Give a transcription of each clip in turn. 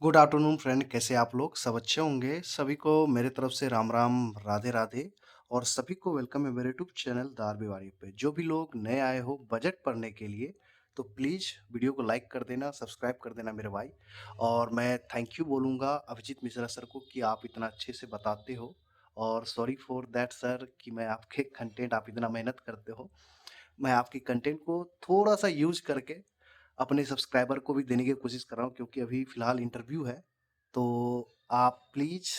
Good afternoon friend, कैसे आप लोग? सब अच्छे होंगे। सभी को मेरे तरफ से राम राम, राधे राधे। और सभी को वेलकम है मेरे यूट्यूब चैनल दारबीवारी पे। जो भी लोग नए आए हो बजट पढ़ने के लिए, तो प्लीज़ वीडियो को लाइक कर देना, सब्सक्राइब कर देना मेरे भाई। और मैं थैंक यू बोलूँगा अभिजीत मिश्रा सर को कि आप इतना अच्छे से बताते हो। और सॉरी फॉर दैट सर कि मैं आपके कंटेंट, आप इतना मेहनत करते हो, मैं आपके कंटेंट को थोड़ा-सा यूज़ करके अपने सब्सक्राइबर को भी देने की कोशिश कर रहा हूँ, क्योंकि अभी फ़िलहाल इंटरव्यू है। तो आप प्लीज़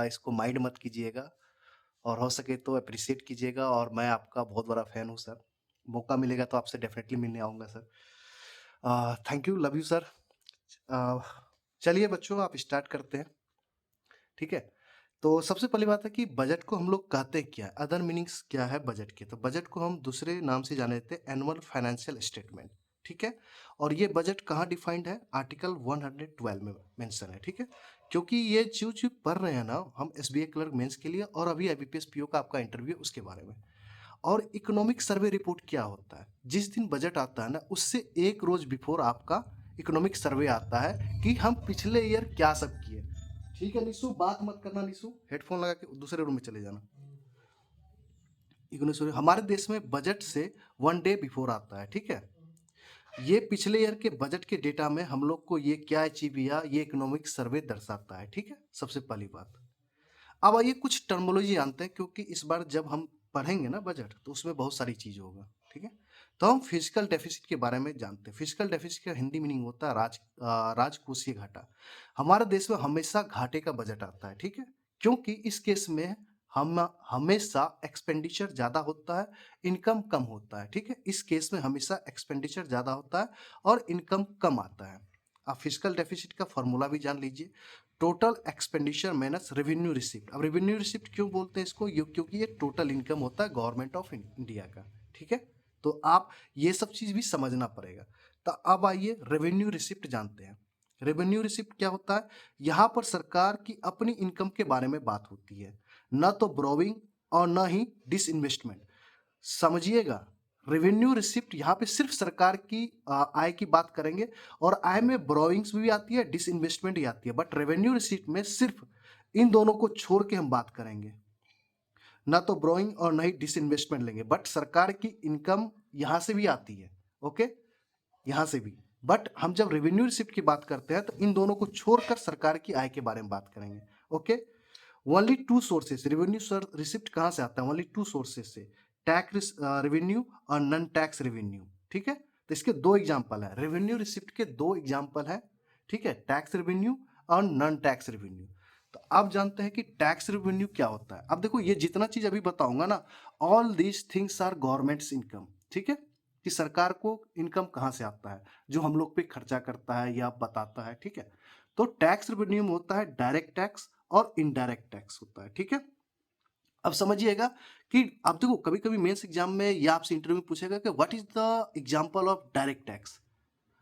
इसको माइंड मत कीजिएगा और हो सके तो एप्रिशिएट कीजिएगा। और मैं आपका बहुत बड़ा फ़ैन हूँ सर। मौका मिलेगा तो आपसे डेफ़िनेटली मिलने आऊँगा sir. Thank you, love you sir. अ, चलिए बच्चों, आप स्टार्ट करते हैं, ठीक है? तो सबसे पहली बात है कि बजट को हम लोग कहते क्या है? अदर मीनिंग्स क्या है बजट के? तो बजट को हम दूसरे नाम से जाने जाते हैं, एनुअल फाइनेंशियल स्टेटमेंट, ठीक है? और ये बजट कहाँ डिफाइंड है? आर्टिकल 112 में मेंशन है, ठीक है? क्योंकि ये जो पढ़ रहे हैं ना हम एसबीआई क्लर्क मेंस के लिए, और अभी आईबीपीएस पीओ का आपका इंटरव्यू है उसके बारे में। और इकोनॉमिक सर्वे रिपोर्ट क्या होता है? जिस दिन बजट आता है ना, उससे 1 रोज़ बिफोर आपका इकोनॉमिक सर्वे आता है कि हम पिछले ईयर क्या सब किए। ठीक है निशु, बात मत करना निशु, हेडफ़ोन लगा के दूसरे रूम में चले जाना। इकोनॉमिक सर्वे हमारे देश में बजट से 1 डे बिफोर आता है, ठीक है? ये पिछले ईयर के बजट के डेटा में हम लोग को ये क्या अचीव किया, ये इकोनॉमिक सर्वे दर्शाता है, ठीक है? सबसे पहली बात। अब आइए कुछ टर्मिनोलॉजी जानते हैं, क्योंकि इस बार जब हम पढ़ेंगे ना बजट, तो उसमें बहुत सारी चीज़ होगा, ठीक है? तो हम फिजिकल डेफिसिट के बारे में जानते हैं। फिजिकल डेफिसिट का हिंदी मीनिंग होता है राजकोषीय घाटा। हमारे देश में हमेशा घाटे का बजट आता है, ठीक है? क्योंकि इस केस में हम हमेशा एक्सपेंडिचर ज़्यादा होता है, इनकम कम होता है, ठीक है? इस केस में हमेशा एक्सपेंडिचर ज़्यादा होता है और इनकम कम आता है। आप फिजिकल डेफिसिट का फॉर्मूला भी जान लीजिए। Total expenditure minus revenue receipt. अब रेवेन्यू रिसिप्ट क्यों बोलते हैं इसको? क्योंकि ये टोटल इनकम होता है गवर्नमेंट ऑफ इंडिया का, ठीक है? तो आप ये सब चीज़ भी समझना पड़ेगा। तो अब आइए रेवेन्यू रिसिप्ट जानते हैं। रेवेन्यू रिसिप्ट क्या होता है? यहाँ पर सरकार की अपनी इनकम के बारे में बात होती है, न तो ब्रोइंग और न ही डिसइन्वेस्टमेंट। समझिएगा, रेवेन्यू रिसिप्ट यहाँ पे सिर्फ सरकार की आय की बात करेंगे, और आय में ब्रोइंग्स भी आती है, डिसइन्वेस्टमेंट भी आती है, बट रेवेन्यू रिसिप्ट में सिर्फ इन दोनों को छोड़ के हम बात करेंगे। ना तो ब्रोइंग और ना ही डिसइन्वेस्टमेंट लेंगे, बट सरकार की इनकम यहाँ से भी आती है, ओके, यहाँ से भी। बट हम जब रेवेन्यू रिसिप्ट की बात करते हैं तो इन दोनों को छोड़कर सरकार की आय के बारे में बात करेंगे, okay. Only to sources revenue sir receipt कहाँ से आता है? ओनली टू सोर्सेस से, टैक्स रेवेन्यू और नॉन टैक्स रेवेन्यू, ठीक है? तो इसके दो एग्जांपल है, रेवेन्यू रिसिप्ट के दो एग्जांपल है, ठीक है? टैक्स रेवेन्यू और नॉन टैक्स रेवेन्यू। तो आप जानते हैं कि टैक्स रेवेन्यू क्या होता है? अब देखो, ये जितना चीज अभी बताऊंगा ना, all these things are governments income, ठीक है? कि सरकार को इनकम कहाँ से आता है, जो हम लोग पे खर्चा करता है या बताता है, ठीक है? तो टैक्स रेवेन्यू में होता है डायरेक्ट टैक्स और इनडायरेक्ट टैक्स होता है, ठीक है? अब समझिएगा कि आप देखो, कभी कभी मेंस एग्जाम में या आपसे इंटरव्यू में पूछेगा कि what is the example of direct tax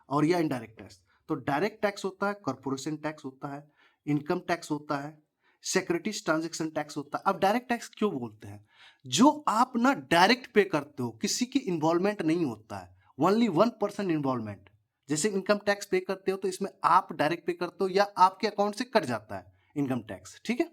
और या इनडायरेक्ट टैक्स। तो डायरेक्ट टैक्स होता है, कॉर्पोरेशन टैक्स होता है, इनकम टैक्स होता है, सिक्योरिटीज ट्रांजेक्शन टैक्स होता है। अब डायरेक्ट टैक्स क्यों बोलते हैं? जो आप ना डायरेक्ट पे करते हो, किसी की इन्वॉल्वमेंट नहीं होता है, ओनली 1% इन्वॉल्वमेंट। जैसे इनकम टैक्स पे करते हो तो इसमें आप डायरेक्ट पे करते हो या आपके अकाउंट से कट जाता है इनकम टैक्स, ठीक है?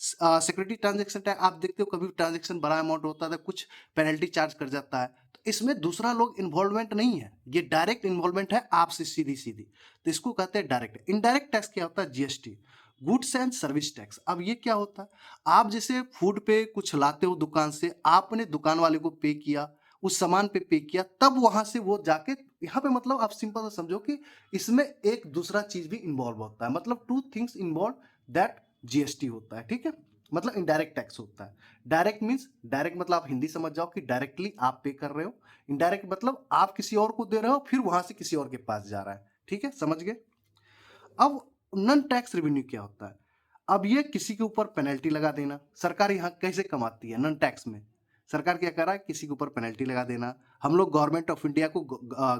सिक्योरिटी ट्रांजेक्शन टैक्स आप देखते हो, कभी ट्रांजेक्शन बड़ा अमाउंट होता है तो कुछ पेनल्टी चार्ज कर जाता है, तो इसमें दूसरा लोग इन्वॉल्वमेंट नहीं है, ये डायरेक्ट इन्वॉल्वमेंट है आपसे सीधी सीधी, तो इसको कहते हैं डायरेक्ट। इनडायरेक्ट टैक्स क्या होता है? GST, goods and service tax. अब ये क्या होता है? आप जैसे फूड पे कुछ लाते हो दुकान से, आपने दुकान वाले को पे किया, उस सामान पे किया, तब वहां से वो जाके यहाँ पे, मतलब आप सिंपल सा समझो कि इसमें एक दूसरा चीज भी इन्वॉल्व होता है, मतलब two things involve, that GST होता है, ठीक है? मतलब इनडायरेक्ट टैक्स होता है। डायरेक्ट मींस, डायरेक्ट मतलब आप हिंदी समझ जाओ कि डायरेक्टली आप पे कर रहे हो, इनडायरेक्ट मतलब आप किसी और को दे रहे हो, फिर वहां से किसी और के पास जा रहा है, ठीक है? समझ गए? अब नॉन टैक्स रेवेन्यू क्या होता है? अब ये किसी के ऊपर पेनल्टी लगा देना। सरकार यहाँ कैसे कमाती है नॉन टैक्स में? सरकार क्या कर रहा है? किसी के ऊपर पेनल्टी लगा देना। हम लोग गवर्नमेंट ऑफ इंडिया को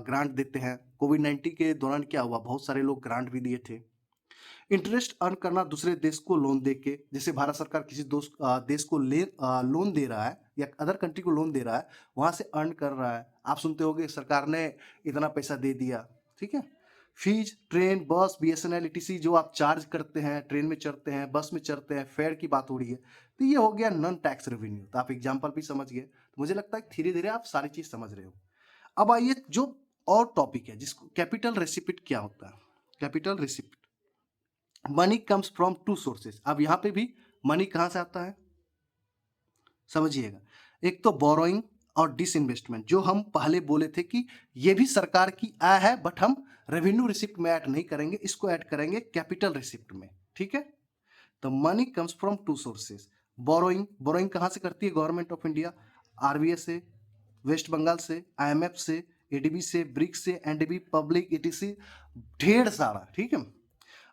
ग्रांट देते हैं। कोविड-19 के दौरान क्या हुआ, बहुत सारे लोग ग्रांट भी दिए थे। इंटरेस्ट अर्न करना दूसरे देश को लोन दे के, जैसे भारत सरकार किसी देश को लोन दे रहा है या अदर कंट्री को लोन दे रहा है, वहां से अर्न कर रहा है। आप सुनते होंगे सरकार ने इतना पैसा दे दिया, ठीक है? Fees train bus BSNL etc जो आप चार्ज करते हैं, ट्रेन में चढ़ते हैं, बस में चढ़ते हैं, फेयर की बात हो रही है, तो ये हो गया नॉन टैक्स रेवेन्यू। तो आप एग्जाम्पल भी समझ गए, तो मुझे लगता है धीरे धीरे आप सारी चीज समझ रहे हो। अब आइए जो और टॉपिक है जिसको कैपिटल रेसिपिट क्या होता है। Capital receipt, money comes from two sources. अब यहाँ पे भी मनी कहाँ से आता है समझिएगा। एक तो बोरोइंग और डिसइन्वेस्टमेंट, जो हम पहले बोले थे कि ये भी सरकार की आय है, बट हम रेवेन्यू रिसिप्ट में ऐड नहीं करेंगे, इसको ऐड करेंगे कैपिटल रिसिप्ट में, ठीक है। तो money comes from two sources. Borrowing, borrowing कहाँ से करती है गवर्नमेंट ऑफ इंडिया? आरबीआई से, वेस्ट बंगाल से, आईएमएफ से, एडीबी से, ब्रिक्स से, एनडीबी, पब्लिक, ईटीसी, ढेर सारा, ठीक है।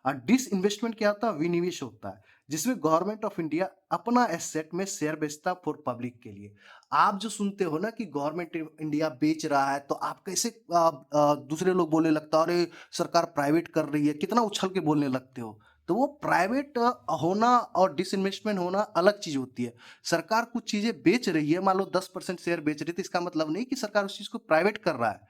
और डिसइन्वेस्टमेंट क्या होता है? विनिवेश होता है, जिसमें गवर्नमेंट ऑफ इंडिया अपना एसेट में शेयर बेचता फॉर पब्लिक के लिए। आप जो सुनते हो ना कि गवर्नमेंट इंडिया बेच रहा है, तो आप कैसे दूसरे लोग बोलने लगता है अरे सरकार प्राइवेट कर रही है, कितना उछल के बोलने लगते हो। तो वो प्राइवेट होना और डिसइन्वेस्टमेंट होना अलग चीज होती है। सरकार कुछ चीजें बेच रही है, मान लो 10% शेयर बेच रही है, तो इसका मतलब नहीं कि सरकार उस चीज को प्राइवेट कर रहा है,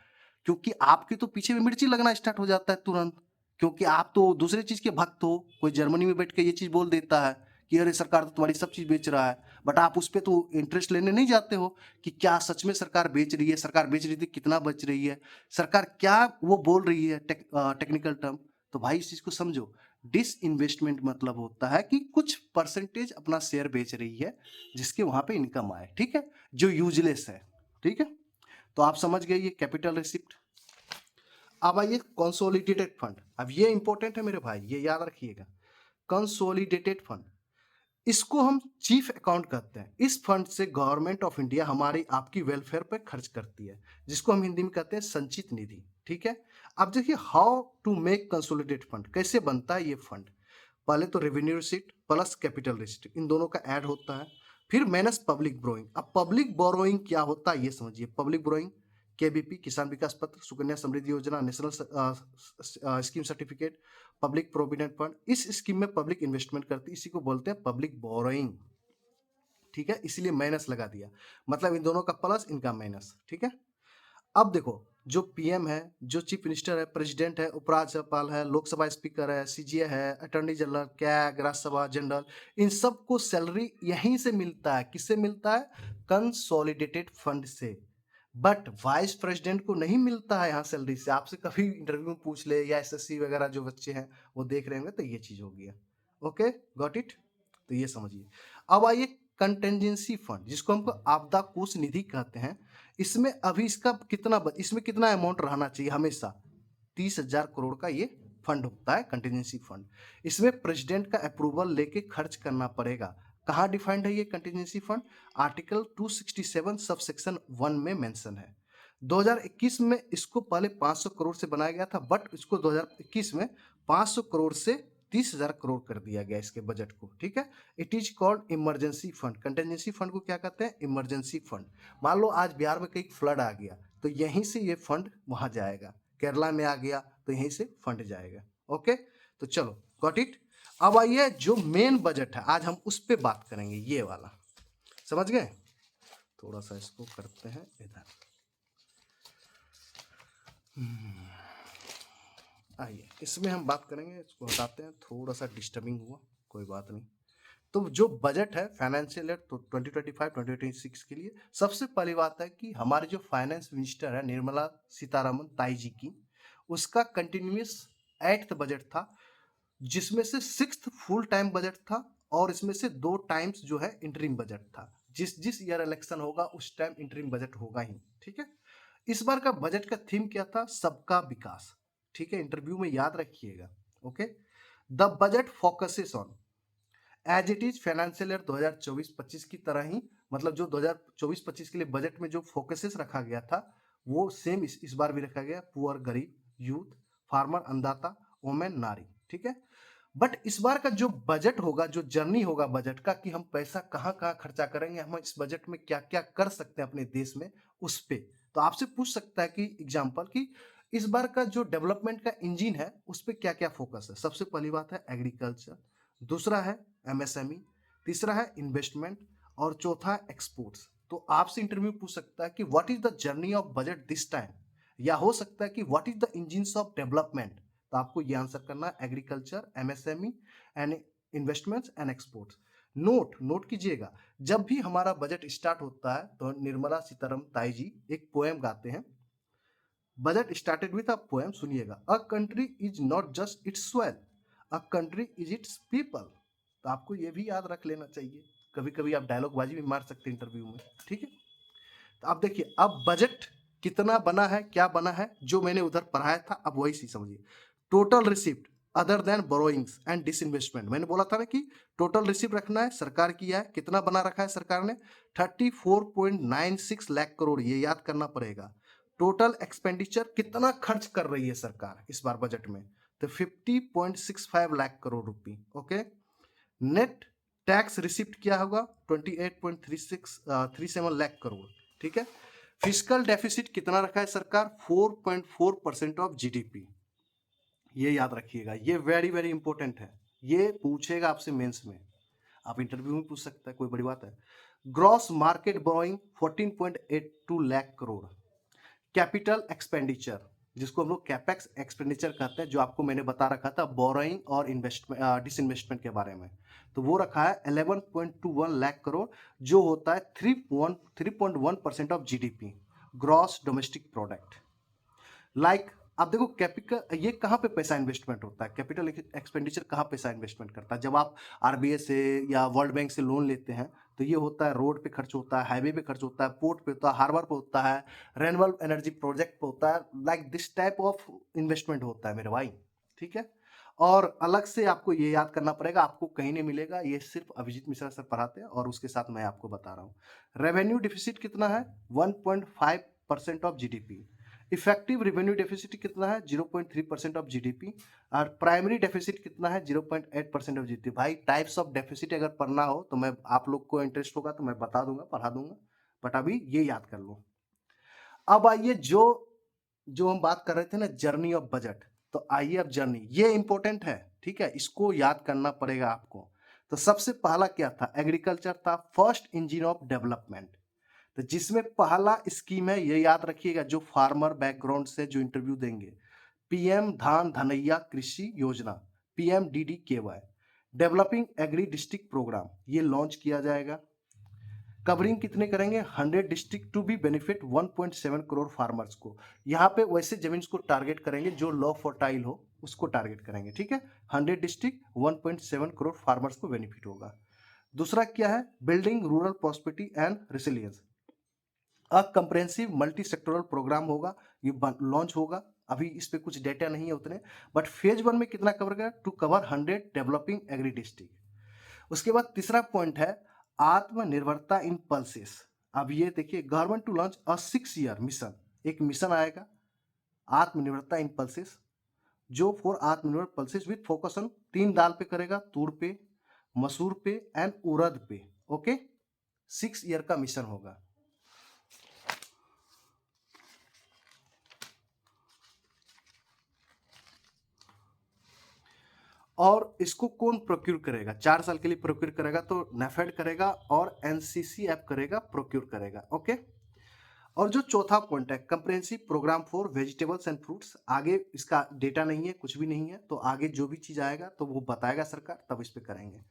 क्योंकि आपके तो पीछे में मिर्ची लगना स्टार्ट हो जाता है तुरंत, क्योंकि आप तो दूसरे चीज के भक्त हो। कोई जर्मनी में बैठ के ये चीज बोल देता है कि अरे सरकार तो तुम्हारी सब चीज बेच रहा है, बट आप उस पर तो इंटरेस्ट लेने नहीं जाते हो कि क्या सच में सरकार बेच रही है, सरकार बेच रही थी कितना बच रही है, सरकार क्या वो बोल रही है, टेक्निकल टर्म। तो भाई इस चीज को समझो। डिस इन्वेस्टमेंट मतलब होता है कि कुछ परसेंटेज अपना शेयर बेच रही है जिसके वहां पे इनकम आए, ठीक है, जो यूजलेस है, ठीक है। तो आप समझ गए ये कैपिटल रिसिप्ट। अब आइए कंसोलिडेटेड फंड। अब ये इंपॉर्टेंट है मेरे भाई, ये याद रखिएगा। कंसोलिडेटेड फंड, इसको हम चीफ अकाउंट कहते हैं। इस फंड से गवर्नमेंट ऑफ इंडिया हमारी आपकी वेलफेयर पे खर्च करती है, जिसको हम हिंदी में कहते हैं संचित निधि, ठीक है। अब देखिए how to make consolidated fund, कैसे बनता है ये फंड। पहले तो revenue receipt plus capital receipt, इन दोनों का ऐड होता है, फिर माइनस पब्लिक बोरोइंग। अब पब्लिक बोरोइंग क्या होता है ये समझिए। पब्लिक बोरोइंग केबीपी, किसान विकास पत्र, सुकन्या समृद्धि योजना, national scheme certificate, public provident fund, इस स्कीम में पब्लिक इन्वेस्टमेंट करती है, इसी को बोलते हैं पब्लिक बोरोइंग, ठीक है। इसलिए माइनस लगा दिया, मतलब इन दोनों का प्लस इनका माइनस, ठीक है। अब देखो जो पीएम है, जो चीफ मिनिस्टर है, प्रेसिडेंट है, उपराज्यपाल है, लोकसभा स्पीकर है, सीजीए है, attorney general, CAG, Rajya Sabha general, इन सबको सैलरी यहीं से मिलता है। किससे मिलता है? कंसोलिडेटेड फंड से। बट वाइस प्रेसिडेंट को नहीं मिलता है यहाँ सैलरी से। आपसे कभी इंटरव्यू में पूछ ले, या एसएससी वगैरह जो बच्चे हैं वो देख रहे होंगे, तो ये चीज हो गया। Okay, got it. तो ये समझिए। अब आइए कंटेंजेंसी फंड, जिसको हमको आपदा कोष निधि कहते हैं। इसमें अभी इसका इसमें कितना अमाउंट रहना चाहिए? हमेशा 30,000 करोड़ का ये फंड होता है कंटिजेंसी फंड। इसमें प्रेसिडेंट का अप्रूवल लेके खर्च करना पड़ेगा। कहाँ डिफाइंड है ये contingency fund? Article 267 sub section 1 में मेंशन है। 2021 में इसको पहले 500 करोड़ से बनाया गया था, बट इसको 2021 में 500 करोड़ से 30,000 करोड़ कर दिया गया इसके बजट को, ठीक है। It is called emergency fund. Contingency fund को क्या कहते हैं? Emergency fund. मान लो आज बिहार में कहीं फ्लड आ गया, तो यहीं से ये फंड वहां जाएगा। केरला में आ गया तो यहीं से फंड जाएगा। ओके, तो चलो गॉट इट। अब आइए जो मेन बजट है, आज हम उस पर बात करेंगे, ये वाला, समझ गए। थोड़ा सा इसको करते हैं इधर। आइए इसमें हम बात करेंगे, इसको हटाते हैं, थोड़ा सा डिस्टर्बिंग हुआ, कोई बात नहीं। तो जो बजट है फाइनेंशियल ईयर तो 2025-2026 के लिए, सबसे पहली बात है कि हमारे जो फाइनेंस मिनिस्टर है निर्मला सीतारमन ताई जी की, उसका कंटिन्यूस 8th बजट था, जिसमें से 6th फुल टाइम बजट था, और इसमें से 2 टाइम्स जो है इंटरिम बजट था। जिस जिस ईयर इलेक्शन होगा उस टाइम इंटरिम बजट होगा ही, ठीक है। इस बार का बजट का थीम क्या था? सबका विकास, ठीक है, इंटरव्यू में याद रखिएगा। Okay, the budget focuses on as it is financial year 2024-25 की तरह ही, मतलब जो 2024-25 के लिए बजट में जो फोकसेस रखा गया था वो सेम इस बार भी रखा गया। पुअर, गरीब, यूथ, फार्मर, अन्नदाता, वोमेन, नारी, ठीक है। बट इस बार का जो बजट होगा, जो जर्नी होगा बजट का, कि हम पैसा कहाँ कहाँ खर्चा करेंगे, हम इस बजट में क्या क्या कर सकते हैं अपने देश में, उस पे तो आपसे पूछ सकता है कि एग्जाम्पल कि इस बार का जो डेवलपमेंट का इंजन है उस पर क्या क्या फोकस है। सबसे पहली बात है एग्रीकल्चर, दूसरा है एमएसएमई, तीसरा है इन्वेस्टमेंट, और चौथा है एक्सपोर्ट्स। तो आपसे इंटरव्यू पूछ सकता है कि what is the journey of budget this time, या हो सकता है कि what is the engines of development. तो आपको ये आंसर करना है, agriculture, MSME and investments and exports. Note कीजिएगा, जब भी हमारा बजट स्टार्ट होता है तो निर्मला सीतारमण ताई जी एक पोएम गाते हैं। Budget started with a poem, सुनिएगा, a country is not just its soil, a country is its people. तो आपको ये भी याद रख लेना चाहिए, कभी कभी आप डायलॉग बाजी भी मार सकते हैं इंटरव्यू में, ठीक है। तो आप देखिए अब बजट कितना बना है, क्या बना है, जो मैंने उधर पढ़ाया था अब वही सी समझिए। Total receipt other than borrowings and disinvestment, मैंने बोला था ना कि टोटल रिसिप्ट रखना है, सरकार किया है, कितना बना रखा है सरकार ने, 34.96 लाख करोड़, ये याद करना पड़ेगा। टोटल एक्सपेंडिचर कितना खर्च कर रही है सरकार इस बार बजट में, तो 50.65 लाख करोड़ रुपए, ओके। नेट टैक्स रिसिप्ट क्या होगा, 28.37 लाख करोड़, ठीक है। फिस्कल डेफिसिट कितना रखा है सरकार, 4.4% ऑफ जीडीपी, ये याद रखिएगा, ये वेरी वेरी इंपॉर्टेंट है, ये पूछेगा आपसे मेंस में, आप इंटरव्यू में पूछ सकता है, कोई बड़ी बात है। Gross market borrowing 14.82 lakh crore. Capital expenditure, जिसको हम लोग कैपेक्स एक्सपेंडिचर कहते हैं, जो आपको मैंने बता रखा था बोरोइंग और इन्वेस्टमेंट डिसइन्वेस्टमेंट के बारे में, तो वो रखा है 11.21 लाख करोड़, जो होता है 3.1% of GDP, gross domestic product. Like आप देखो कैपिटल, ये कहाँ पे पैसा इन्वेस्टमेंट होता है, कैपिटल एक्सपेंडिचर कहाँ पैसा इन्वेस्टमेंट करता है, जब आप आरबीआई से या वर्ल्ड बैंक से लोन लेते हैं तो ये होता है रोड पे खर्च होता है, हाईवे पे खर्च होता है, पोर्ट पे होता है, हार्बर पे होता है, रेन्यूएबल एनर्जी प्रोजेक्ट पे होता है, like this type of investment होता है मेरे भाई, ठीक है। और अलग से आपको ये याद करना पड़ेगा, आपको कहीं नहीं मिलेगा, ये सिर्फ अभिजीत मिश्रा सर पढ़ाते हैं और उसके साथ मैं आपको बता रहा हूँ। रेवेन्यू डिफिसिट कितना है, 1.5% of GDP. Effective revenue deficit कितना है, 0.3% ऑफ जीडीपी। और प्राइमरी डेफिसिट कितना है, 0.8% ऑफ जीडीपी। भाई टाइप्स ऑफ डेफिसिट अगर पढ़ना हो तो मैं, आप लोग को इंटरेस्ट होगा तो मैं बता दूंगा, पढ़ा दूंगा, बट अभी ये याद कर लो। अब आइए जो जो हम बात कर रहे थे ना, जर्नी ऑफ बजट, तो आइए अब जर्नी, ये इंपॉर्टेंट है, ठीक है, इसको याद करना पड़ेगा आपको। तो सबसे पहला क्या था, एग्रीकल्चर था फर्स्ट इंजन ऑफ डेवलपमेंट। तो जिसमें पहला स्कीम है, ये याद रखिएगा, जो फार्मर बैकग्राउंड से जो इंटरव्यू देंगे, पीएम धान धनैया कृषि योजना, PMDDKY, developing agri district program, ये लॉन्च किया जाएगा। कवरिंग कितने करेंगे, 100 district to be benefit 1.7 crore farmers को। यहाँ पे वैसे जमीन को टारगेट करेंगे जो लो फर्टाइल हो, उसको टारगेट करेंगे, ठीक है। 100 डिस्ट्रिक्ट 1.7 करोड़ फार्मर्स को बेनिफिट होगा। दूसरा क्या है, building rural prosperity and resilience, a comprehensive multi sectoral program होगा, ये लॉन्च होगा। अभी इस पे कुछ डेटा नहीं है उतने, बट फेज 1 में कितना कवर करेगा, to cover 100 developing agri district. उसके बाद तीसरा पॉइंट है आत्मनिर्भरता इन पल्सेस। अब ये देखिए, government to launch a 6 year mission, एक मिशन आएगा आत्मनिर्भरता इन पल्सेस, जो फॉर आत्मनिर्भर पल्सेस विथ फोकस ऑन 3 दाल पे करेगा, तूर पे, मसूर पे एंड उड़द पे, ओके। 6 ईयर का मिशन होगा। और इसको कौन प्रोक्यूर करेगा, 4 साल के लिए प्रोक्यूर करेगा, तो नेफेड करेगा और एनसीसी ऐप करेगा, प्रोक्यूर करेगा, ओके। और जो चौथा पॉइंट है, comprehensive program for vegetables and fruits, आगे इसका डेटा नहीं है, कुछ भी नहीं है, तो आगे जो भी चीज आएगा तो वो बताएगा सरकार, तब इस पे करेंगे।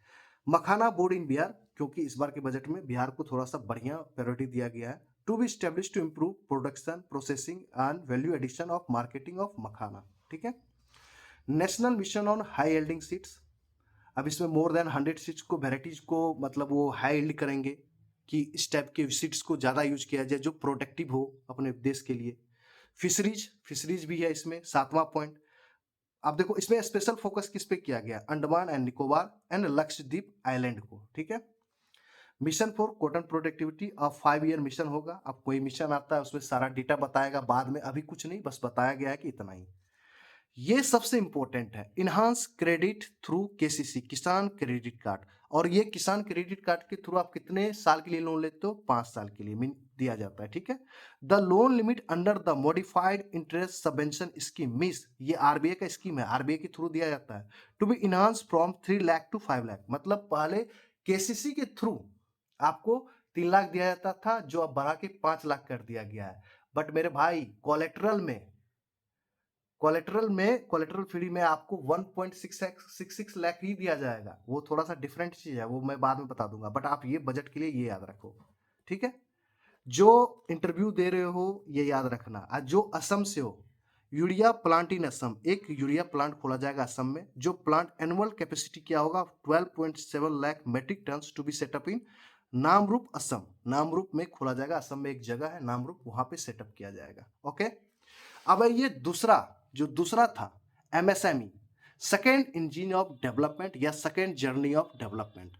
मखाना बोर्ड इन बिहार, क्योंकि इस बार के बजट में बिहार को थोड़ा सा बढ़िया प्रायोरिटी दिया गया है, to be establish to improve production processing and value addition of marketing of makhana, ठीक है। National mission on high yielding seeds, अब इसमें मोर देन 100 सीड्स को, वेराइटीज को, मतलब वो हाई यील्ड करेंगे कि इस टाइप के सीड्स को ज़्यादा यूज किया जाए जो प्रोडक्टिव हो अपने देश के लिए। फिशरीज भी है इसमें, 7वां पॉइंट। आप देखो इसमें स्पेशल फोकस किस पे किया गया, Andaman and Nicobar and Lakshadweep island को, ठीक है। मिशन फॉर कॉटन प्रोडक्टिविटी, अब 5 ईयर मिशन होगा। अब कोई मिशन आता है उसमें सारा डेटा बताएगा बाद में, अभी कुछ नहीं, बस बताया गया है कि इतना ही। ये सबसे इंपॉर्टेंट है, इनहांस क्रेडिट थ्रू केसीसी, किसान क्रेडिट कार्ड। और ये किसान क्रेडिट कार्ड के थ्रू आप कितने साल के लिए लोन लेते हो, 5 साल के लिए दिया जाता है, ठीक है। The loan limit under the modified interest subvention scheme मीस, ये आरबीआई का स्कीम है, आरबीआई के थ्रू दिया जाता है, to be enhance from 3 lakh to 5 lakh. मतलब पहले केसीसी के थ्रू आपको 3 लाख दिया जाता था, जो अब बढ़ा के 5 लाख कर दिया गया है। बट मेरे भाई कोलेट्रल में कोलेटरल फ्री में आपको 1.66 लाख ही दिया जाएगा। वो थोड़ा सा डिफरेंट चीज है, वो मैं बाद में बता दूंगा, बट आप ये बजट के लिए ये याद रखो, ठीक है। जो इंटरव्यू दे रहे हो ये याद रखना। आज जो असम से हो, यूरिया प्लांट इन असम, एक यूरिया प्लांट खोला जाएगा असम में, जो प्लांट एनुअल कैपेसिटी क्या होगा 12.7 lakh metric ton to be set up in Namrup Assam. Namrup में खोला जाएगा, असम में एक जगह है नामरूप, वहां पे सेटअप किया जाएगा। ओके, अब ये दूसरा था MSME, second engine of development या सेकेंड जर्नी ऑफ डेवलपमेंट।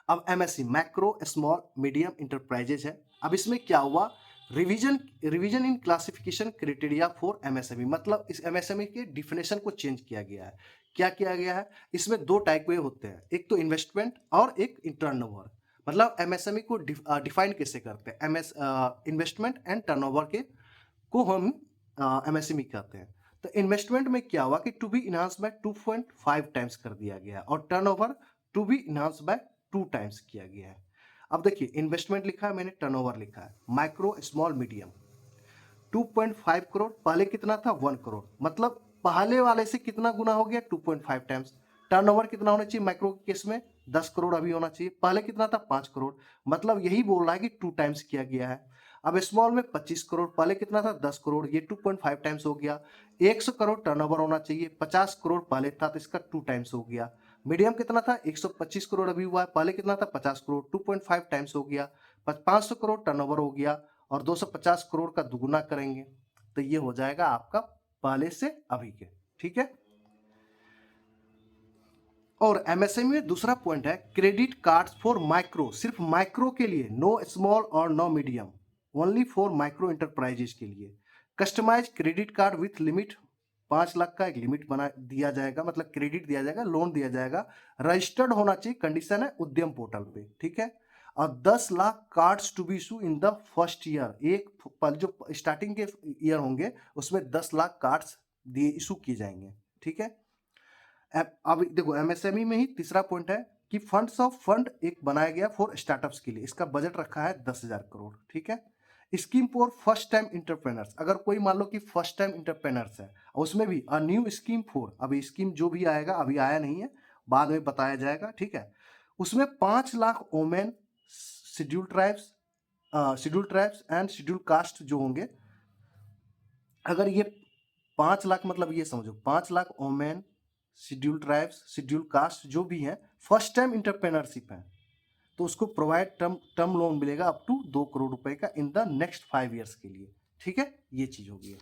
अब MSc macro small medium enterprises है। अब इसमें क्या हुआ, revision in classification criteria for MSME, मतलब इस एमएसएमई के डिफिनेशन को चेंज किया गया है। क्या किया गया है, इसमें दो टाइप के होते हैं, एक तो इन्वेस्टमेंट और एक टर्नओवर। मतलब एमएसएमई को डिफाइन कैसे करते हैं, इन्वेस्टमेंट एंड टर्नओवर के को हम एमएसएमई कहते हैं। तो इन्वेस्टमेंट में क्या हुआ कि to be enhance by 2.5 times कर दिया गया है, और turnover to be enhance by 2 times किया गया है। अब देखिए इन्वेस्टमेंट लिखा है मैंने, टर्नओवर लिखा है। माइक्रो स्मॉल मीडियम 2.5 करोड़, पहले कितना था 1 करोड़, मतलब पहले वाले से कितना गुना हो गया 2.5 टाइम्स। टर्नओवर कितना होना चाहिए माइक्रो के केस में 10 करोड़ अभी होना चाहिए, पहले कितना था 5 करोड़, मतलब यही बोल रहा है कि 2 टाइम्स किया गया है। अब स्मॉल में 25 करोड़, पहले कितना था 10 करोड़, ये 2.5 टाइम्स हो गया। 100 करोड़ टर्नओवर होना चाहिए, 50 करोड़ पहले था तो इसका 2 टाइम्स हो गया। मीडियम कितना था 125 करोड़ अभी हुआ है, पहले कितना था 50 करोड़, 2.5 टाइम्स हो गया। 500 करोड़ टर्नओवर हो गया, और 250 करोड़ का दुगुना करेंगे तो ये हो जाएगा आपका पहले से अभी के, ठीक है। और एमएसएमई में दूसरा पॉइंट है क्रेडिट कार्ड्स फॉर माइक्रो, सिर्फ माइक्रो के लिए, नो स्मॉल और no medium, only for micro enterprises के लिए। Customize credit card with limit, 5 lakh का एक लिमिट बना दिया जाएगा, मतलब क्रेडिट दिया जाएगा, लोन दिया जाएगा। रजिस्टर्ड होना चाहिए, कंडीशन है उद्यम पोर्टल पे, ठीक है। और 10 lakh cards to be issue in the first year, एक जो स्टार्टिंग के ईयर होंगे उसमें 10 लाख कार्ड्स दिए इशू किए जाएंगे, ठीक है। अब देखो एमएसएमई में ही तीसरा पॉइंट है कि फंड एक बनाया गया फॉर स्टार्टअप्स के लिए, इसका बजट रखा है 10,000 करोड़, ठीक है। Scheme for first time entrepreneurs, अगर कोई मान लो कि फर्स्ट टाइम इंटरप्रेनर्स है, उसमें भी अ न्यू स्कीम फॉर, अभी स्कीम जो भी आएगा अभी आया नहीं है, बाद में बताया जाएगा, ठीक है। उसमें 5 lakh women, schedule tribes and schedule caste जो होंगे, अगर ये 5 लाख, मतलब ये समझो 5 lakh women, schedule tribes, schedule caste जो भी हैं, फर्स्ट टाइम इंटरप्रेनरशिप है, तो उसको प्रोवाइड टर्म लोन मिलेगा अप टू 2 करोड़ रुपए का इन द नेक्स्ट 5 ईयर्स के लिए, ठीक है। ये चीज होगी।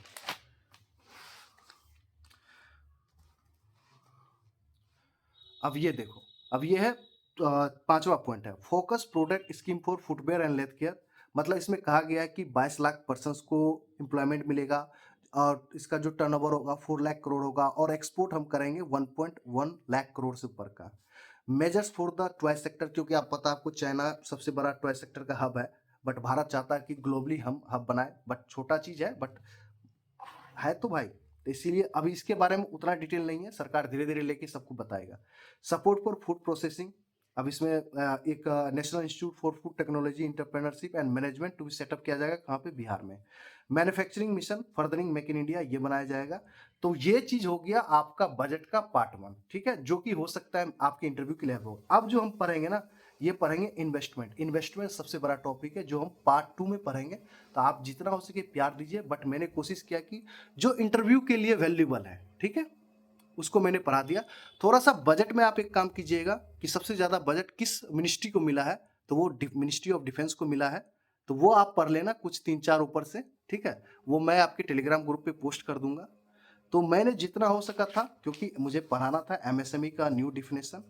अब ये देखो, अब ये है पांचवा पॉइंट है focus product scheme for footwear and leather care, मतलब इसमें कहा गया है कि 22 लाख पर्सनस को एम्प्लॉयमेंट मिलेगा, और इसका जो टर्नओवर होगा 4 लाख करोड़ होगा, और एक्सपोर्ट हम करेंगे 1.1 लाख करोड़ से ऊपर का। Measures for the toy sector, क्योंकि आप पता आपको चाइना सबसे बड़ा टॉय सेक्टर का हब है, बट भारत चाहता है कि ग्लोबली हम हब बनाए, बट छोटा चीज है बट है तो भाई, तो इसीलिए अभी इसके बारे में उतना डिटेल नहीं है, सरकार धीरे धीरे लेके सबको बताएगा। सपोर्ट फॉर फूड प्रोसेसिंग, अब इसमें एक national institute for food technology entrepreneurship and management to भी सेटअप किया जाएगा, कहाँ पे, बिहार में। Manufacturing mission furthering make in India, ये बनाया जाएगा। तो ये चीज हो गया आपका बजट का पार्ट 1, ठीक है, जो कि हो सकता है आपके इंटरव्यू के लिए हो। अब जो हम पढ़ेंगे ना, ये पढ़ेंगे इन्वेस्टमेंट सबसे बड़ा टॉपिक है जो हम पार्ट 2 में पढ़ेंगे। तो आप जितना हो सके प्यार दीजिए, बट मैंने कोशिश किया कि जो इंटरव्यू के लिए वैल्यूबल है, ठीक है, उसको मैंने पढ़ा दिया। थोड़ा सा बजट में आप एक काम कीजिएगा कि सबसे ज्यादा बजट किस मिनिस्ट्री को मिला है, तो वो मिनिस्ट्री ऑफ डिफेंस को मिला है, तो वो आप पढ़ लेना कुछ 3-4 ऊपर से, ठीक है। वो मैं आपके टेलीग्राम ग्रुप पे पोस्ट कर दूंगा। तो मैंने जितना हो सका था, क्योंकि मुझे पढ़ाना था एमएसएमई का न्यू डिफिनेशन,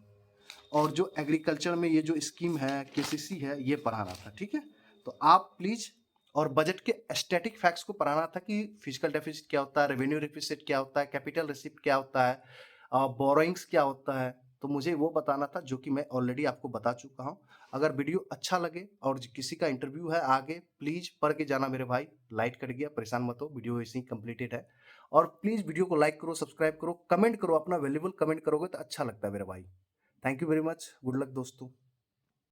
और जो एग्रीकल्चर में ये जो स्कीम है केसीसी है, ये पढ़ाना था, ठीक है। तो आप प्लीज, और बजट के स्टैटिक फैक्ट्स को पढ़ाना था कि फिजिकल डेफिसिट क्या होता है, रेवेन्यू डेफिसिट क्या होता है, कैपिटल रिसिप्ट क्या होता है, बोरोइंग्स क्या होता है, तो मुझे वो बताना था, जो कि मैं ऑलरेडी आपको बता चुका हूँ। अगर वीडियो अच्छा लगे और किसी का इंटरव्यू है आगे, प्लीज पढ़ के जाना मेरे भाई। लाइट कट गया, परेशान मत हो, वीडियो ऐसे ही कंप्लीटेड है। और प्लीज वीडियो को लाइक करो, सब्सक्राइब करो, कमेंट करो, अपना वैल्यूबल कमेंट करोगे तो अच्छा लगता है मेरे भाई। Thank you very much, good luck दोस्तों।